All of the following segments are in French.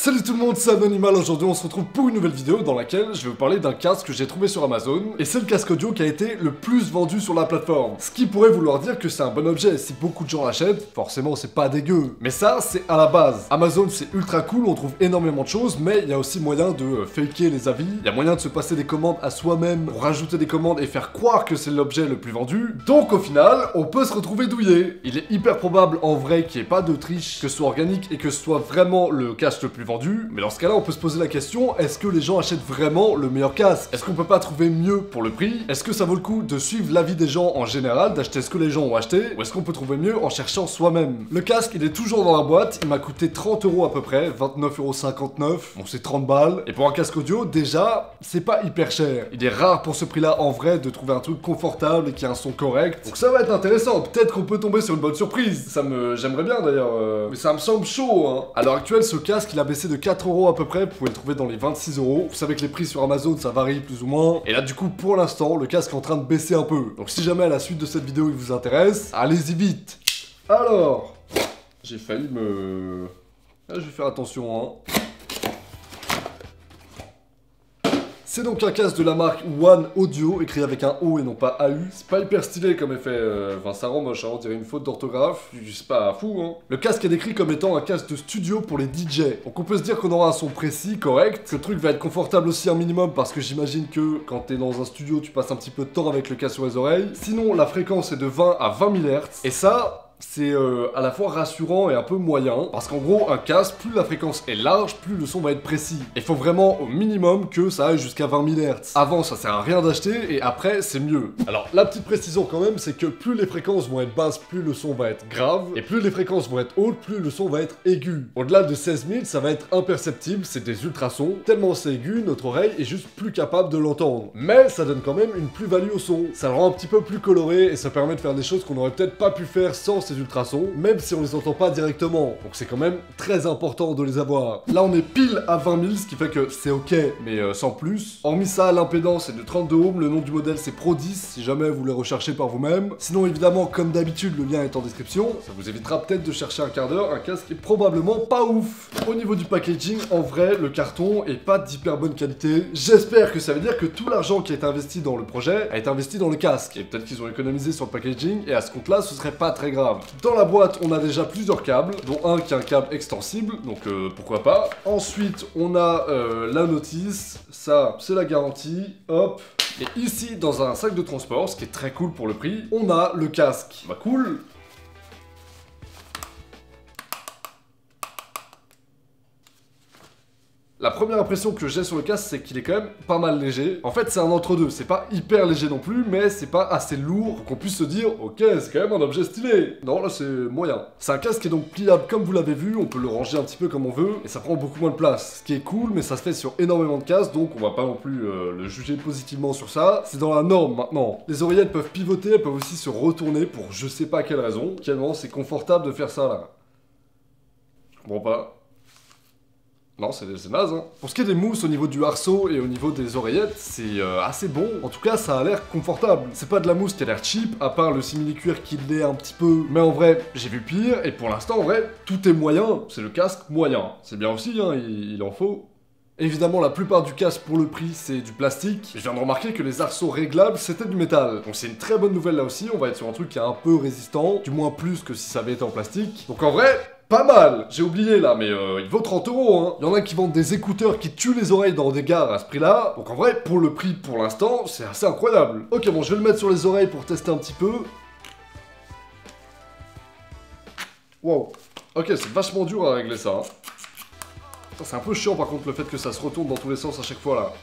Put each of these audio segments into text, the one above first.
Salut tout le monde, c'est Anonymal. Aujourd'hui on se retrouve pour une nouvelle vidéo dans laquelle je vais vous parler d'un casque que j'ai trouvé sur Amazon. Et c'est le casque audio qui a été le plus vendu sur la plateforme. Ce qui pourrait vouloir dire que c'est un bon objet. Si beaucoup de gens l'achètent, forcément c'est pas dégueu. Mais ça, c'est à la base. Amazon c'est ultra cool, on trouve énormément de choses, mais il y a aussi moyen de faker les avis. Il y a moyen de se passer des commandes à soi-même, pour rajouter des commandes et faire croire que c'est l'objet le plus vendu. Donc au final, on peut se retrouver douillé. Il est hyper probable en vrai qu'il n'y ait pas de triche, que ce soit organique et que ce soit vraiment le casque le plus vendu. Mais dans ce cas-là, on peut se poser la question, est-ce que les gens achètent vraiment le meilleur casque? Est-ce qu'on peut pas trouver mieux pour le prix? Est-ce que ça vaut le coup de suivre l'avis des gens en général, d'acheter ce que les gens ont acheté? Ou est-ce qu'on peut trouver mieux en cherchant soi-même? Le casque, il est toujours dans la boîte, il m'a coûté 30 € à peu près, 29,59 €, bon c'est 30 balles. Et pour un casque audio, déjà, c'est pas hyper cher. Il est rare pour ce prix-là en vrai de trouver un truc confortable et qui a un son correct. Donc ça va être intéressant, peut-être qu'on peut tomber sur une bonne surprise. J'aimerais bien d'ailleurs, mais ça me semble chaud hein. À l'heure actuelle, ce casque, il a baissé de 4 € à peu près, vous pouvez le trouver dans les 26 €. Vous savez que les prix sur Amazon ça varie plus ou moins. Et là du coup pour l'instant le casque est en train de baisser un peu. Donc si jamais à la suite de cette vidéo il vous intéresse, allez-y vite. Alors, j'ai failli me... Ah, je vais faire attention hein. C'est donc un casque de la marque One Audio, écrit avec un O et non pas AU. C'est pas hyper stylé comme effet, enfin ça rend moche, hein, on dirait une faute d'orthographe, c'est pas fou hein. Le casque est décrit comme étant un casque de studio pour les DJ. Donc on peut se dire qu'on aura un son précis, correct, que le truc va être confortable aussi un minimum parce que j'imagine que quand t'es dans un studio tu passes un petit peu de temps avec le casque sur les oreilles. Sinon la fréquence est de 20 à 20 000 Hz, et ça... c'est à la fois rassurant et un peu moyen, parce qu'en gros, un casque, plus la fréquence est large, plus le son va être précis. Il faut vraiment au minimum que ça aille jusqu'à 20 000 Hz. Avant, ça sert à rien d'acheter, et après, c'est mieux. Alors, la petite précision quand même, c'est que plus les fréquences vont être basses, plus le son va être grave, et plus les fréquences vont être hautes, plus le son va être aigu. Au-delà de 16 000, ça va être imperceptible, c'est des ultrasons, tellement c'est aigu, notre oreille est juste plus capable de l'entendre. Mais ça donne quand même une plus-value au son. Ça le rend un petit peu plus coloré, et ça permet de faire des choses qu'on aurait peut-être pas pu faire sans ces ultrasons, même si on les entend pas directement. Donc c'est quand même très important de les avoir. Là on est pile à 20 000, ce qui fait que c'est ok, mais sans plus. Hormis ça, l'impédance est de 32 ohms, le nom du modèle c'est Pro 10, si jamais vous voulez rechercher par vous-même. Sinon évidemment, comme d'habitude, le lien est en description. Ça vous évitera peut-être de chercher un quart d'heure, un casque qui est probablement pas ouf. Au niveau du packaging, en vrai, le carton est pas d'hyper bonne qualité. J'espère que ça veut dire que tout l'argent qui a été investi dans le projet a été investi dans le casque. Et peut-être qu'ils ont économisé sur le packaging, et à ce compte-là, ce serait pas très grave. Dans la boîte, on a déjà plusieurs câbles, dont un qui est un câble extensible, donc pourquoi pas. Ensuite, on a la notice, ça, c'est la garantie, hop. Et ici, dans un sac de transport, ce qui est très cool pour le prix, on a le casque. Bah cool. La première impression que j'ai sur le casque, c'est qu'il est quand même pas mal léger. En fait, c'est un entre-deux. C'est pas hyper léger non plus, mais c'est pas assez lourd pour qu'on puisse se dire « Ok, c'est quand même un objet stylé ». Non, là, c'est moyen. C'est un casque qui est donc pliable comme vous l'avez vu. On peut le ranger un petit peu comme on veut, et ça prend beaucoup moins de place. Ce qui est cool, mais ça se fait sur énormément de casques, donc on va pas non plus le juger positivement sur ça. C'est dans la norme, maintenant. Les oreillettes peuvent pivoter, elles peuvent aussi se retourner pour je sais pas quelle raison. Quellement, c'est confortable de faire ça, là. Je comprends pas. Non, c'est naze, hein. Pour ce qui est des mousses au niveau du arceau et au niveau des oreillettes, c'est assez bon. En tout cas, ça a l'air confortable. C'est pas de la mousse qui a l'air cheap, à part le simili-cuir qui l'est un petit peu. Mais en vrai, j'ai vu pire, et pour l'instant, en vrai, tout est moyen. C'est le casque moyen. C'est bien aussi, hein, il en faut. Évidemment, la plupart du casque pour le prix, c'est du plastique. Je viens de remarquer que les arceaux réglables, c'était du métal. Donc c'est une très bonne nouvelle là aussi, on va être sur un truc qui est un peu résistant, du moins plus que si ça avait été en plastique. Donc en vrai... pas mal. J'ai oublié là, mais il vaut 30 € hein. Il y en a qui vendent des écouteurs qui tuent les oreilles dans des gares à ce prix-là. Donc en vrai, pour le prix pour l'instant, c'est assez incroyable. Ok, bon, je vais le mettre sur les oreilles pour tester un petit peu. Wow. Ok, c'est vachement dur à régler ça. Hein. C'est un peu chiant par contre le fait que ça se retourne dans tous les sens à chaque fois là.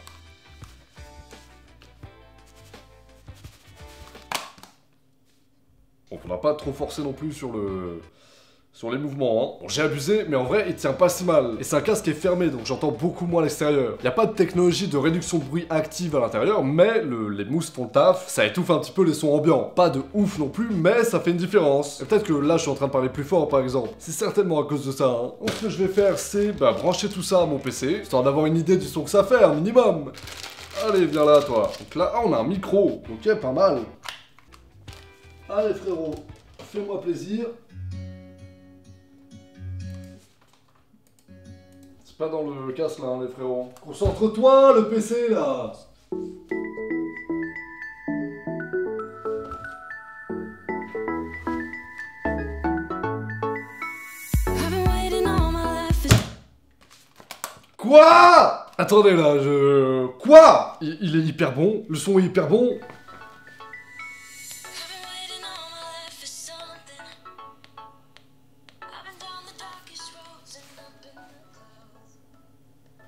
Bon, on n'a pas trop forcé non plus sur les mouvements, hein. Bon, j'ai abusé, mais en vrai, il tient pas si mal. Et c'est un casque qui est fermé, donc j'entends beaucoup moins à l'extérieur. Il n'y a pas de technologie de réduction de bruit active à l'intérieur, mais les mousses font le taf, ça étouffe un petit peu les sons ambiants. Pas de ouf non plus, mais ça fait une différence. Et peut-être que là, je suis en train de parler plus fort, par exemple. C'est certainement à cause de ça, hein. Donc ce que je vais faire, c'est brancher tout ça à mon PC, histoire d'avoir une idée du son que ça fait, un minimum. Allez, viens là, toi. Donc là, on a un micro. Ok, pas mal. Allez, frérot, fais-moi plaisir. C'est pas dans le casque là, hein, les frérots. Concentre-toi, le PC là. Quoi? Attendez là, Quoi? Il est hyper bon, le son est hyper bon.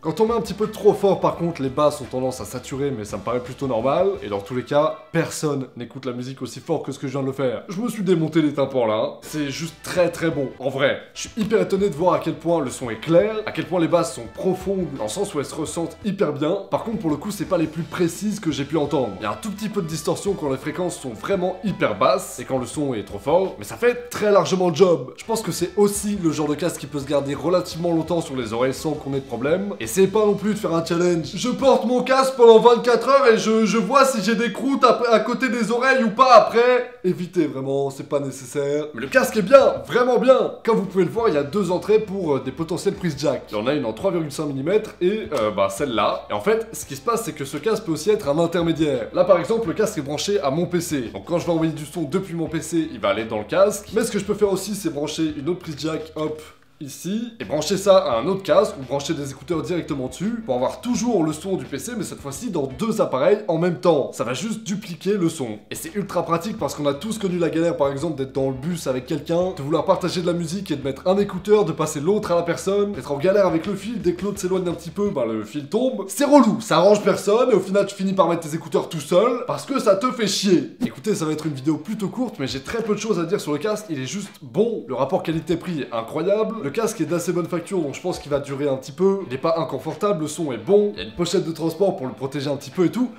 Quand on met un petit peu trop fort, par contre, les basses ont tendance à saturer, mais ça me paraît plutôt normal. Et dans tous les cas, personne n'écoute la musique aussi fort que ce que je viens de le faire. Je me suis démonté les tympans là, hein. C'est juste très très bon. En vrai, je suis hyper étonné de voir à quel point le son est clair, à quel point les basses sont profondes, dans le sens où elles se ressentent hyper bien. Par contre, pour le coup, c'est pas les plus précises que j'ai pu entendre. Il y a un tout petit peu de distorsion quand les fréquences sont vraiment hyper basses, et quand le son est trop fort, mais ça fait très largement le job. Je pense que c'est aussi le genre de casque qui peut se garder relativement longtemps sur les oreilles sans qu'on ait de problème. Et c'est pas non plus de faire un challenge. Je porte mon casque pendant 24 heures et je vois si j'ai des croûtes à côté des oreilles ou pas après. Évitez vraiment, c'est pas nécessaire. Mais le casque est bien, vraiment bien. Comme vous pouvez le voir, il y a deux entrées pour des potentielles prises jack. Il y en a une en 3,5 mm et celle-là. Et en fait, ce qui se passe, c'est que ce casque peut aussi être un intermédiaire. Là par exemple, le casque est branché à mon PC. Donc quand je vais envoyer du son depuis mon PC, il va aller dans le casque. Mais ce que je peux faire aussi, c'est brancher une autre prise jack, hop, ici, et brancher ça à un autre casque, ou brancher des écouteurs directement dessus, pour avoir toujours le son du PC, mais cette fois-ci dans deux appareils en même temps. Ça va juste dupliquer le son. Et c'est ultra pratique parce qu'on a tous connu la galère, par exemple, d'être dans le bus avec quelqu'un, de vouloir partager de la musique et de mettre un écouteur, de passer l'autre à la personne, d'être en galère avec le fil, dès que l'autre s'éloigne un petit peu, le fil tombe. C'est relou, ça arrange personne, et au final tu finis par mettre tes écouteurs tout seul, parce que ça te fait chier. Écoutez, ça va être une vidéo plutôt courte, mais j'ai très peu de choses à dire sur le casque, il est juste bon, le rapport qualité-prix est incroyable, le casque est d'assez bonne facture, donc je pense qu'il va durer un petit peu. Il n'est pas inconfortable, le son est bon. Il y a une pochette de transport pour le protéger un petit peu et tout.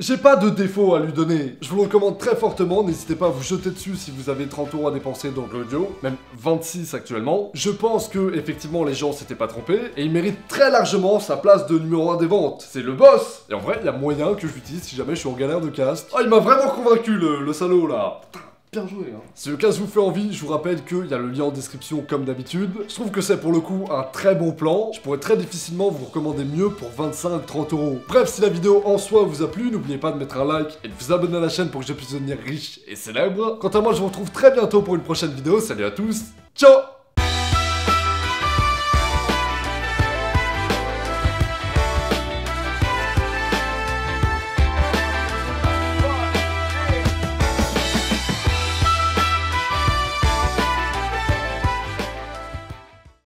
J'ai pas de défaut à lui donner. Je vous le recommande très fortement. N'hésitez pas à vous jeter dessus si vous avez 30 € à dépenser dans l'audio. Même 26 actuellement. Je pense que, effectivement, les gens s'étaient pas trompés. Et il mérite très largement sa place de numéro 1 des ventes. C'est le boss. Et en vrai, il y a moyen que je l'utilise si jamais je suis en galère de casque. Oh, il m'a vraiment convaincu, le salaud, là. Putain. Bien joué, hein. Si le casque vous fait envie, je vous rappelle qu'il y a le lien en description comme d'habitude. Je trouve que c'est pour le coup un très bon plan. Je pourrais très difficilement vous recommander mieux pour 25-30 €. Bref, si la vidéo en soi vous a plu, n'oubliez pas de mettre un like et de vous abonner à la chaîne pour que je puisse devenir riche et célèbre. Quant à moi, je vous retrouve très bientôt pour une prochaine vidéo. Salut à tous, ciao!